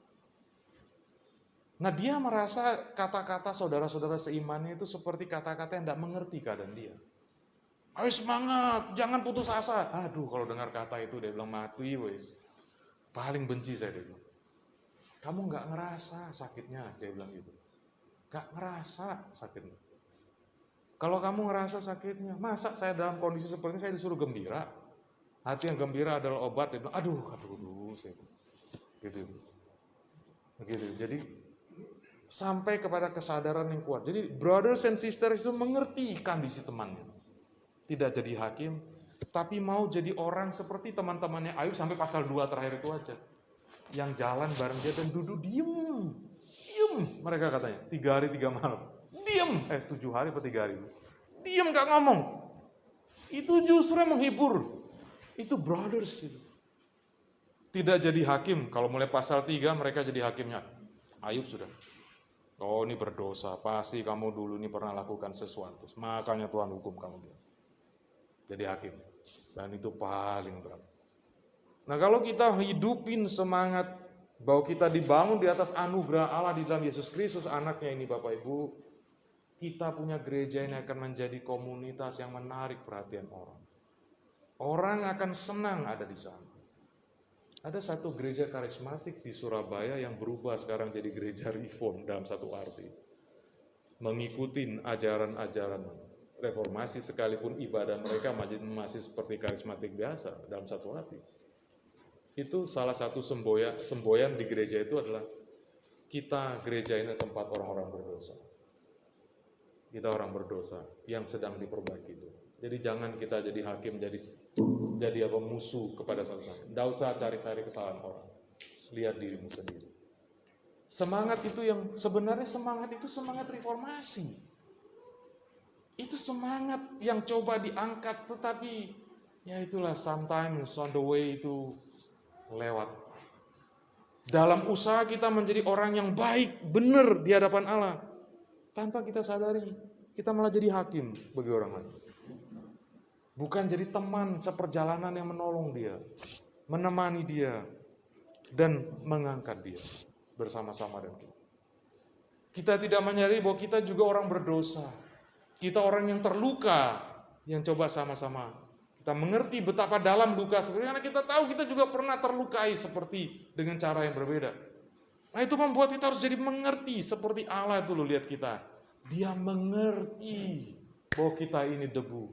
Nah dia merasa kata-kata saudara-saudara seimannya itu seperti kata-kata yang tidak mengerti keadaan dia. Ayo semangat, jangan putus asa. Aduh kalau dengar kata itu dia bilang mati wes. Paling benci saya dia bilang. Kamu gak ngerasa sakitnya, dia bilang gitu. Gak ngerasa sakitnya. Kalau kamu ngerasa sakitnya, masa saya dalam kondisi seperti ini saya disuruh gembira? Hati yang gembira adalah obat. Dia bilang aduh saya gitu. Jadi sampai kepada kesadaran yang kuat. Jadi brothers and sisters itu mengerti kondisi temannya. Tidak jadi hakim, tapi mau jadi orang seperti teman-temannya Ayub sampai pasal 2 terakhir itu aja. Yang jalan bareng dia dan duduk diem mereka katanya 3 hari 3 malam. Diem, 7 hari atau 3 hari. Diem gak ngomong. Itu justru yang menghibur. Itu brothers itu. Tidak jadi hakim. Kalau mulai pasal 3 mereka jadi hakimnya. Ayub sudah. Oh ini berdosa, pasti kamu dulu ini pernah lakukan sesuatu. Makanya Tuhan hukum kamu. jadi hakim. Dan itu paling berat. Nah, kalau kita hidupin semangat bahwa kita dibangun di atas anugerah Allah di dalam Yesus Kristus anaknya ini Bapak Ibu, kita punya gereja ini akan menjadi komunitas yang menarik perhatian orang. Orang akan senang ada di sana. Ada satu gereja karismatik di Surabaya yang berubah sekarang jadi gereja reform dalam satu arti. Mengikuti ajaran-ajaran reformasi sekalipun ibadah mereka masih seperti karismatik biasa dalam satu arti. Itu salah satu semboyan di gereja itu adalah kita gereja ini tempat orang-orang berdosa. Kita orang berdosa yang sedang diperbaiki itu. Jadi jangan kita jadi hakim, jadi musuh kepada satu-satu. Tidak usah cari-cari kesalahan orang. Lihat dirimu sendiri. Semangat itu yang sebenarnya semangat reformasi. Itu semangat yang coba diangkat, tetapi ya itulah sometimes on the way itu lewat. Dalam usaha kita menjadi orang yang baik, benar di hadapan Allah. Tanpa kita sadari, kita malah jadi hakim bagi orang lain. Bukan jadi teman seperjalanan yang menolong dia, menemani dia, dan mengangkat dia bersama-sama dengan kita. Kita tidak menyadari bahwa kita juga orang berdosa. Kita orang yang terluka, yang coba sama-sama kita mengerti betapa dalam luka sebenarnya, karena kita tahu kita juga pernah terlukai seperti dengan cara yang berbeda. Nah, itu membuat kita harus jadi mengerti seperti Allah itu loh, lihat kita. Dia mengerti bahwa kita ini debu.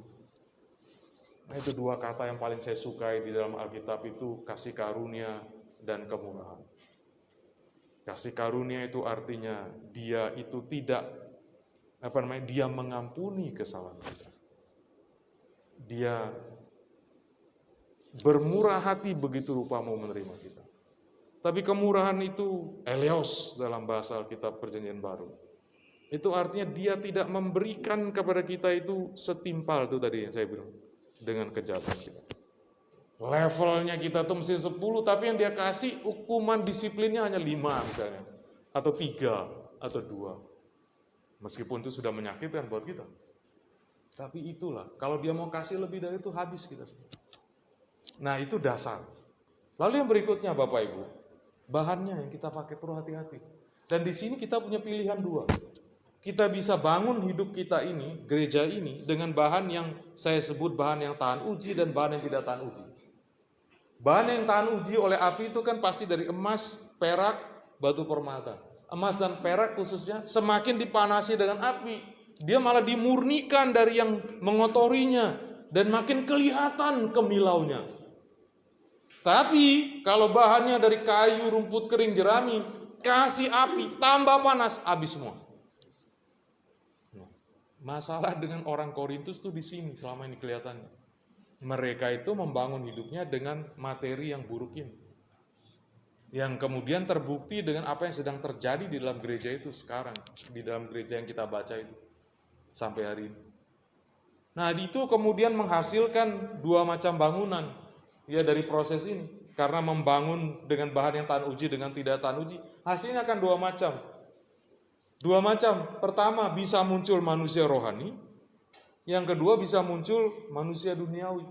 Nah, itu dua kata yang paling saya sukai di dalam Alkitab itu kasih karunia dan kemurahan. Kasih karunia itu artinya dia itu tidak dia mengampuni kesalahan kita. Dia bermurah hati begitu rupa mau menerima kita. Tapi kemurahan itu eleos dalam bahasa Alkitab Perjanjian Baru. Itu artinya dia tidak memberikan kepada kita itu setimpal itu tadi yang saya bilang. Dengan kejahatan kita. Levelnya kita tuh mesti 10, tapi yang dia kasih hukuman disiplinnya hanya 5 misalnya. Atau 3, atau 2. Meskipun itu sudah menyakitkan buat kita. Tapi itulah, kalau dia mau kasih lebih dari itu, habis kita semua. Nah, itu dasar. Lalu yang berikutnya Bapak Ibu, bahannya yang kita pakai perlu hati-hati. Dan di sini kita punya pilihan 2. Kita bisa bangun hidup kita ini, gereja ini, dengan bahan yang saya sebut bahan yang tahan uji dan bahan yang tidak tahan uji. Bahan yang tahan uji oleh api itu kan pasti dari emas, perak, batu permata. Emas dan perak khususnya semakin dipanasi dengan api, dia malah dimurnikan dari yang mengotorinya dan makin kelihatan kemilaunya. Tapi kalau bahannya dari kayu, rumput kering, jerami, kasih api, tambah panas, habis semua. Masalah dengan orang Korintus tuh di sini selama ini kelihatannya. Mereka itu membangun hidupnya dengan materi yang buruk ini. Yang kemudian terbukti dengan apa yang sedang terjadi di dalam gereja itu sekarang. Di dalam gereja yang kita baca itu. Sampai hari ini. Nah, itu kemudian menghasilkan 2 macam bangunan. Ya, dari proses ini. Karena membangun dengan bahan yang tahan uji dengan tidak tahan uji. Hasilnya akan 2 macam. 2 macam. Pertama, bisa muncul manusia rohani. Yang kedua, bisa muncul manusia duniawi.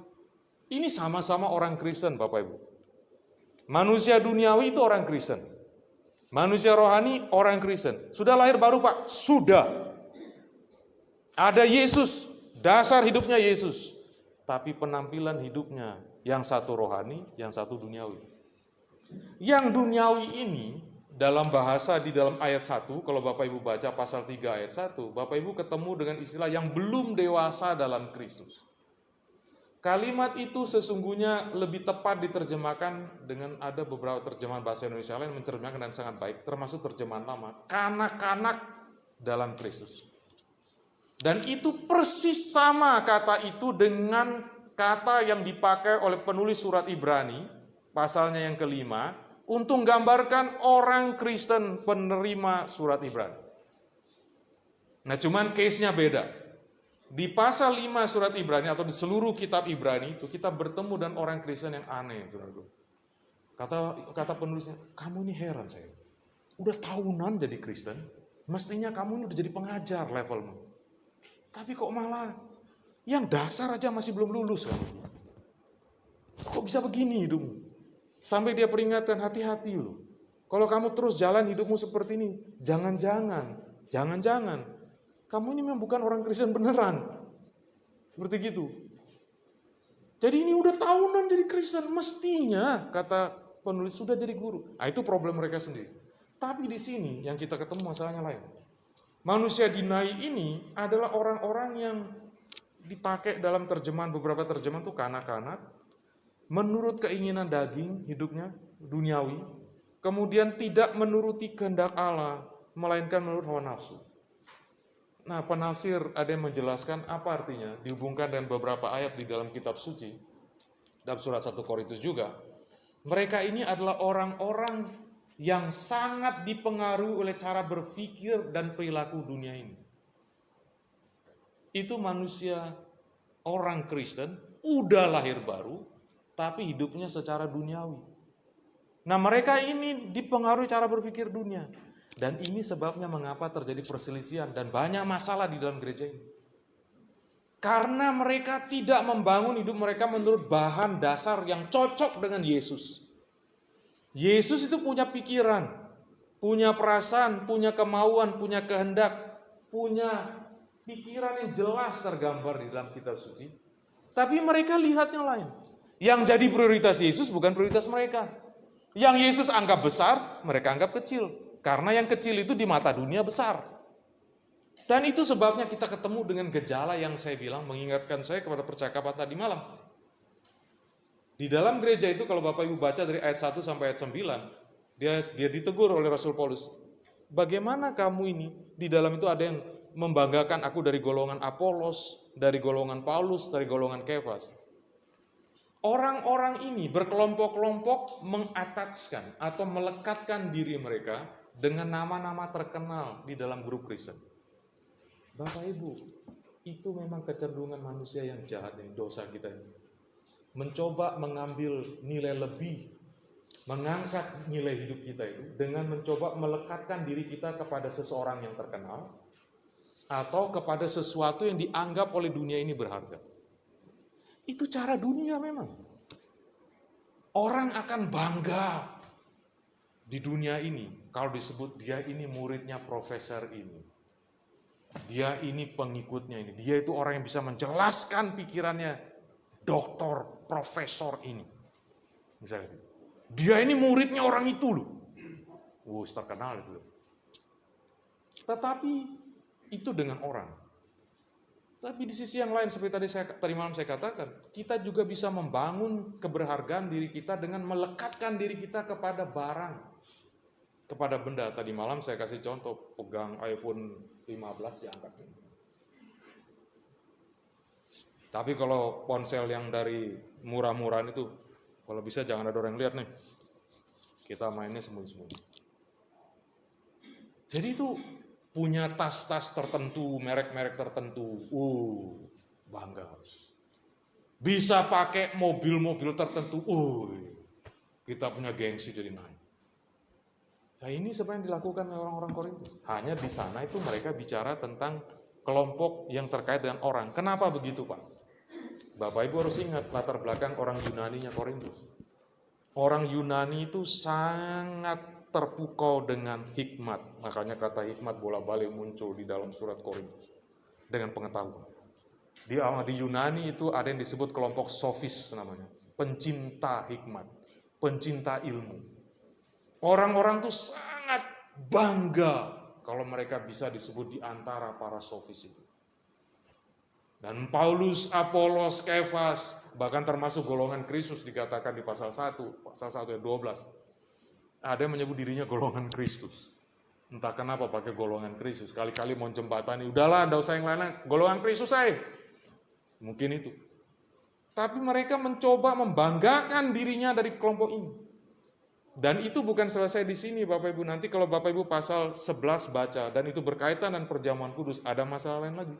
Ini sama-sama orang Kristen, Bapak Ibu. Manusia duniawi itu orang Kristen. Manusia rohani orang Kristen. Sudah lahir baru, Pak? Sudah. Ada Yesus. Dasar hidupnya Yesus. Tapi penampilan hidupnya yang satu rohani, yang satu duniawi. Yang duniawi ini dalam bahasa di dalam ayat 1, kalau Bapak Ibu baca pasal 3 ayat 1, Bapak Ibu ketemu dengan istilah yang belum dewasa dalam Kristus. Kalimat itu sesungguhnya lebih tepat diterjemahkan dengan ada beberapa terjemahan bahasa Indonesia lain menerjemahkan dan sangat baik, termasuk terjemahan lama, kanak-kanak dalam Kristus. Dan itu persis sama kata itu dengan kata yang dipakai oleh penulis surat Ibrani, pasalnya yang kelima, untuk menggambarkan orang Kristen penerima surat Ibrani. Nah, cuman case-nya beda. Di pasal 5 surat Ibrani atau di seluruh kitab Ibrani itu kita bertemu dengan orang Kristen yang aneh, saudaraku. Kata penulisnya, kamu ini heran saya. Udah tahunan jadi Kristen, mestinya kamu ini udah jadi pengajar levelmu. Tapi kok malah Yang dasar aja masih belum lulus kan. Kok bisa begini hidupmu? Sampai dia peringatkan, hati-hati loh. Kalau kamu terus jalan hidupmu seperti ini, jangan-jangan, kamu ini memang bukan orang Kristen beneran. Seperti gitu. Jadi ini udah tahunan jadi Kristen, mestinya, kata penulis, sudah jadi guru. Nah, itu problem mereka sendiri. Tapi di sini yang kita ketemu masalahnya lain. Manusia dinai ini adalah orang-orang yang dipakai dalam terjemahan, beberapa terjemahan itu kanak-kanak, menurut keinginan daging hidupnya, duniawi, kemudian tidak menuruti kehendak Allah, melainkan menurut hawa nafsu. Nah, penafsir ada yang menjelaskan apa artinya, dihubungkan dengan beberapa ayat di dalam kitab suci, dalam surat 1 Korintus juga. Mereka ini adalah orang-orang yang sangat dipengaruhi oleh cara berpikir dan perilaku dunia ini. Itu manusia, orang Kristen, udah lahir baru, tapi hidupnya secara duniawi. Nah, mereka ini dipengaruhi cara berpikir dunia. Dan ini sebabnya mengapa terjadi perselisihan dan banyak masalah di dalam gereja ini. Karena mereka tidak membangun hidup mereka menurut bahan dasar yang cocok dengan Yesus. Yesus itu punya pikiran, punya perasaan, punya kemauan, punya kehendak, punya pikiran yang jelas tergambar di dalam kitab suci. Tapi mereka lihatnya lain. Yang jadi prioritas Yesus bukan prioritas mereka. Yang Yesus anggap besar, mereka anggap kecil. Karena yang kecil itu di mata dunia besar. Dan itu sebabnya kita ketemu dengan gejala yang saya bilang, mengingatkan saya kepada percakapan tadi malam. Di dalam gereja itu kalau Bapak Ibu baca dari ayat 1 sampai ayat 9, dia ditegur oleh Rasul Paulus. Bagaimana kamu ini, di dalam itu ada yang membanggakan aku dari golongan Apolos, dari golongan Paulus, dari golongan Kefas. Orang-orang ini berkelompok-kelompok mengataskan atau melekatkan diri mereka dengan nama-nama terkenal di dalam grup Kristen. Bapak Ibu, itu memang kecenderungan manusia yang jahat, yang dosa kita ini. Mencoba mengambil nilai lebih, mengangkat nilai hidup kita itu dengan mencoba melekatkan diri kita kepada seseorang yang terkenal atau kepada sesuatu yang dianggap oleh dunia ini berharga. Itu cara dunia memang. Orang akan bangga di dunia ini kalau disebut dia ini muridnya profesor ini. Dia ini pengikutnya ini. Dia itu orang yang bisa menjelaskan pikirannya doktor, profesor ini. Misalnya gitu. Dia ini muridnya orang itu loh. Terkenal itu loh. Tetapi itu dengan orang. Tapi di sisi yang lain seperti tadi malam saya katakan, kita juga bisa membangun keberhargaan diri kita dengan melekatkan diri kita kepada barang, kepada benda. Tadi malam saya kasih contoh, pegang iPhone 15 diangkat. Tapi kalau ponsel yang dari murah-murahan itu, kalau bisa jangan ada orang lihat nih. Kita mainnya sembunyi-sembunyi. Jadi itu punya tas-tas tertentu, merek-merek tertentu. Bangga. Bisa pakai mobil-mobil tertentu. Kita punya gengsi jadi naik. Nah, ini sebenarnya yang dilakukan oleh orang-orang Korintus. Hanya di sana itu mereka bicara tentang kelompok yang terkait dengan orang. Kenapa begitu, Pak? Bapak Ibu harus ingat latar belakang orang Yunaninya Korintus. Orang Yunani itu sangat terpukau dengan hikmat. Makanya kata hikmat bolak-balik muncul di dalam surat Korintus. Dengan pengetahuan. Di Yunani itu ada yang disebut kelompok sofis namanya. Pencinta hikmat. Pencinta ilmu. Orang-orang itu sangat bangga kalau mereka bisa disebut di antara para sofis itu. Dan Paulus, Apolos, Kefas, bahkan termasuk golongan Kristus dikatakan di pasal 1 ayat 12. Ada yang menyebut dirinya golongan Kristus. Entah kenapa pakai golongan Kristus. Kali-kali mau jembatani, udahlah enggak usah yang lain-lain, golongan Kristus saya. Mungkin itu. Tapi mereka mencoba membanggakan dirinya dari kelompok ini. Dan itu bukan selesai di sini Bapak Ibu. Nanti kalau Bapak Ibu pasal 11 baca, dan itu berkaitan dengan perjamuan kudus, ada masalah lain lagi.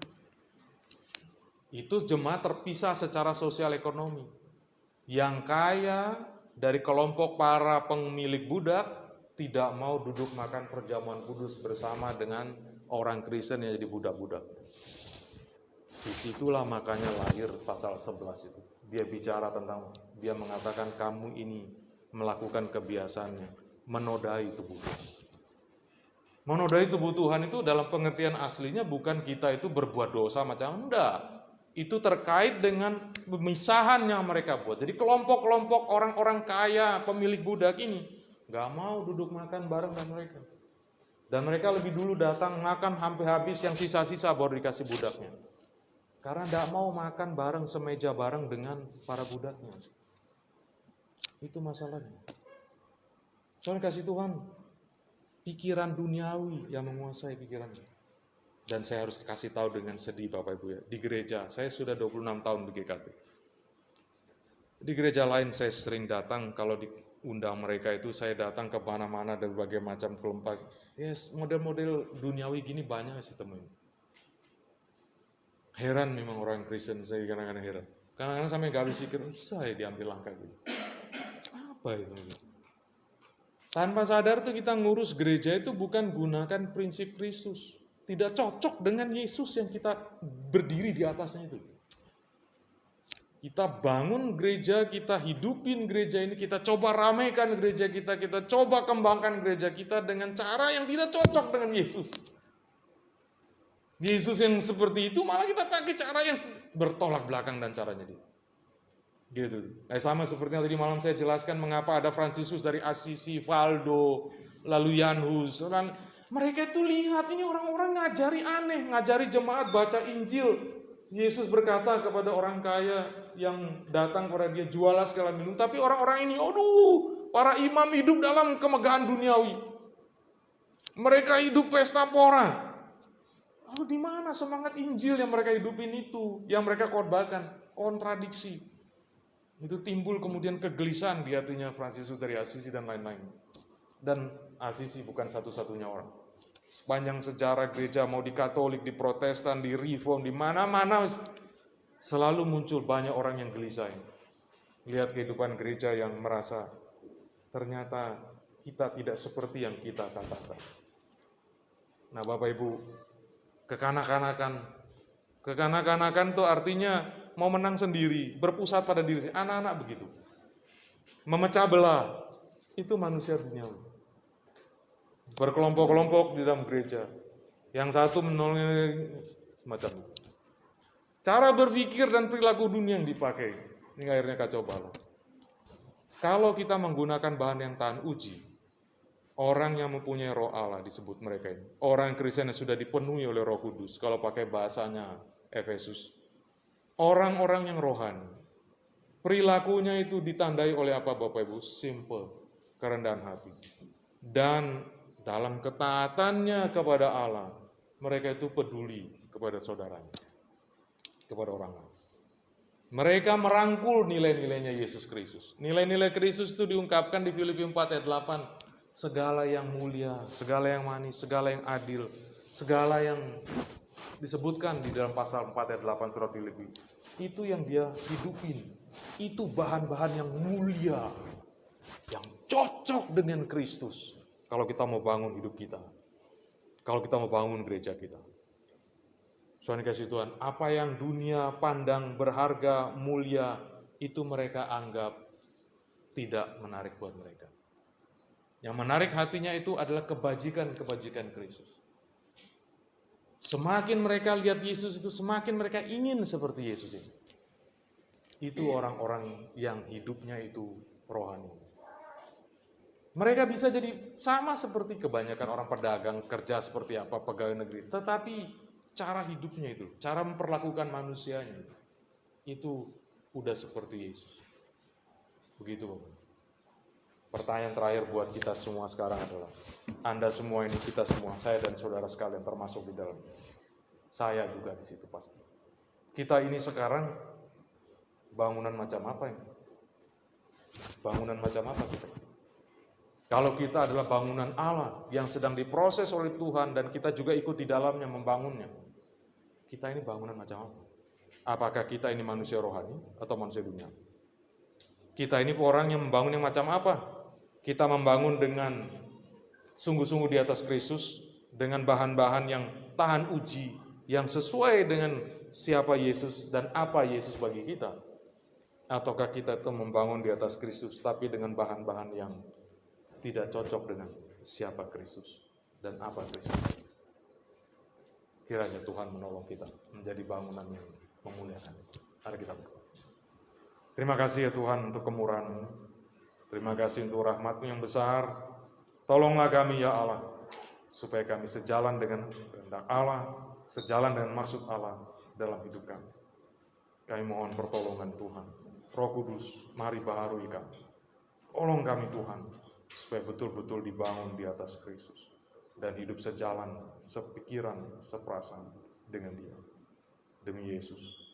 Itu jemaat terpisah secara sosial ekonomi. Yang kaya dari kelompok para pemilik budak tidak mau duduk makan perjamuan kudus bersama dengan orang Kristen yang jadi budak-budak. Disitulah makanya lahir pasal 11 itu. Dia bicara tentang, dia mengatakan kamu ini melakukan kebiasaan yang menodai tubuh Tuhan. Menodai tubuh Tuhan itu dalam pengertian aslinya bukan kita itu berbuat dosa macam enggak. Itu terkait dengan pemisahan yang mereka buat. Jadi kelompok-kelompok orang-orang kaya, pemilik budak ini nggak mau duduk makan bareng dengan mereka. Dan mereka lebih dulu datang makan sampai habis, yang sisa-sisa baru dikasih budaknya. Karena tidak mau makan bareng, semeja bareng dengan para budaknya. Itu masalahnya. Soalnya kasih Tuhan, pikiran duniawi yang menguasai pikirannya. Dan saya harus kasih tahu dengan sedih Bapak Ibu ya. Di gereja, saya sudah 26 tahun di GKT. Di gereja lain saya sering datang, kalau diundang mereka itu saya datang ke mana-mana dari berbagai macam kelompok. Yes, model-model duniawi gini banyak sih temuin. Heran memang orang Kristen, saya kadang-kadang heran. Kadang-kadang sampai gak habis pikir, saya diambil langkah gitu. Apa itu? Tanpa sadar tuh kita ngurus gereja itu bukan gunakan prinsip Kristus. Tidak cocok dengan Yesus yang kita berdiri di atasnya itu. Kita bangun gereja, kita hidupin gereja ini, kita coba ramaikan gereja kita coba kembangkan gereja kita dengan cara yang tidak cocok dengan Yesus. Yesus yang seperti itu malah kita pakai cara yang bertolak belakang dan caranya dia. Gitu. Sama seperti yang tadi malam saya jelaskan mengapa ada Fransiskus dari Assisi, Valdo, lalu Jan Hus. Mereka itu lihat ini orang-orang ngajari aneh, ngajari jemaat baca Injil. Yesus berkata kepada orang kaya yang datang kepada dia, jualah segala minum. Tapi orang-orang ini, para imam hidup dalam kemegahan duniawi. Mereka hidup pesta pora. Lalu di mana semangat Injil yang mereka hidupin itu, yang mereka khotbahkan? Kontradiksi. Itu timbul kemudian kegelisahan di hatinya Fransiskus dari Assisi dan lain-lain. Dan Assisi bukan satu-satunya orang. Sepanjang sejarah gereja, mau di Katolik, di Protestan, di Reform, di mana-mana selalu muncul banyak orang yang gelisah. Lihat kehidupan gereja yang merasa ternyata kita tidak seperti yang kita katakan. Nah Bapak Ibu, kekanak-kanakan itu artinya mau menang sendiri, berpusat pada diri sendiri. Anak-anak begitu. Memecah belah, itu manusia duniawi. Berkelompok-kelompok di dalam gereja. Yang satu menolong semacam itu. Cara berpikir dan perilaku dunia yang dipakai. Ini akhirnya kacau balau. Kalau kita menggunakan bahan yang tahan uji, orang yang mempunyai roh Allah disebut mereka ini. Orang Kristen yang sudah dipenuhi oleh Roh Kudus, kalau pakai bahasanya Efesus. Orang-orang yang rohani. Perilakunya itu ditandai oleh apa Bapak Ibu? Simple, kerendahan hati. Dan dalam ketaatannya kepada Allah, mereka itu peduli kepada saudaranya, kepada orang lain. Mereka merangkul nilai-nilainya Yesus Kristus. Nilai-nilai Kristus itu diungkapkan di Filipi 4 ayat 8. Segala yang mulia, segala yang manis, segala yang adil, segala yang disebutkan di dalam pasal 4 ayat 8 surat Filipi. Itu yang dia hidupin. Itu bahan-bahan yang mulia, yang cocok dengan Kristus. Kalau kita mau bangun hidup kita, kalau kita mau bangun gereja kita. Soalnya kasih Tuhan, apa yang dunia pandang berharga, mulia, itu mereka anggap tidak menarik buat mereka. Yang menarik hatinya itu adalah kebajikan-kebajikan Kristus. Semakin mereka lihat Yesus itu, semakin mereka ingin seperti Yesus ini. Itu orang-orang yang hidupnya itu rohani. Mereka bisa jadi sama seperti kebanyakan orang pedagang, kerja seperti apa, pegawai negeri. Tetapi cara hidupnya itu, cara memperlakukan manusianya itu udah seperti Yesus. Begitu Bapak. Pertanyaan terakhir buat kita semua sekarang adalah, Anda semua ini, kita semua, saya dan saudara sekalian termasuk di dalam. Saya juga di situ pasti. Kita ini sekarang bangunan macam apa ini? Bangunan macam apa kita? Kalau kita adalah bangunan Allah yang sedang diproses oleh Tuhan dan kita juga ikut di dalamnya membangunnya. Kita ini bangunan macam apa? Apakah kita ini manusia rohani atau manusia dunia? Kita ini orang yang membangun yang macam apa? Kita membangun dengan sungguh-sungguh di atas Kristus, dengan bahan-bahan yang tahan uji, yang sesuai dengan siapa Yesus dan apa Yesus bagi kita? Ataukah kita itu membangun di atas Kristus, tapi dengan bahan-bahan yang tidak cocok dengan siapa Kristus dan apa Kristus? Kiranya Tuhan menolong kita menjadi bangunan yang memuliakan. Mari kita berdoa. Terima kasih ya Tuhan untuk kemurahan-Mu. Terima kasih untuk rahmat-Mu yang besar. Tolonglah kami ya Allah, supaya kami sejalan dengan kehendak Allah, sejalan dengan maksud Allah dalam hidup kami. Kami mohon pertolongan Tuhan. Roh Kudus, mari baharui kami. Tolong kami Tuhan, supaya betul-betul dibangun di atas Kristus dan hidup sejalan, sepikiran, seperasaan dengan Dia. Demi Yesus.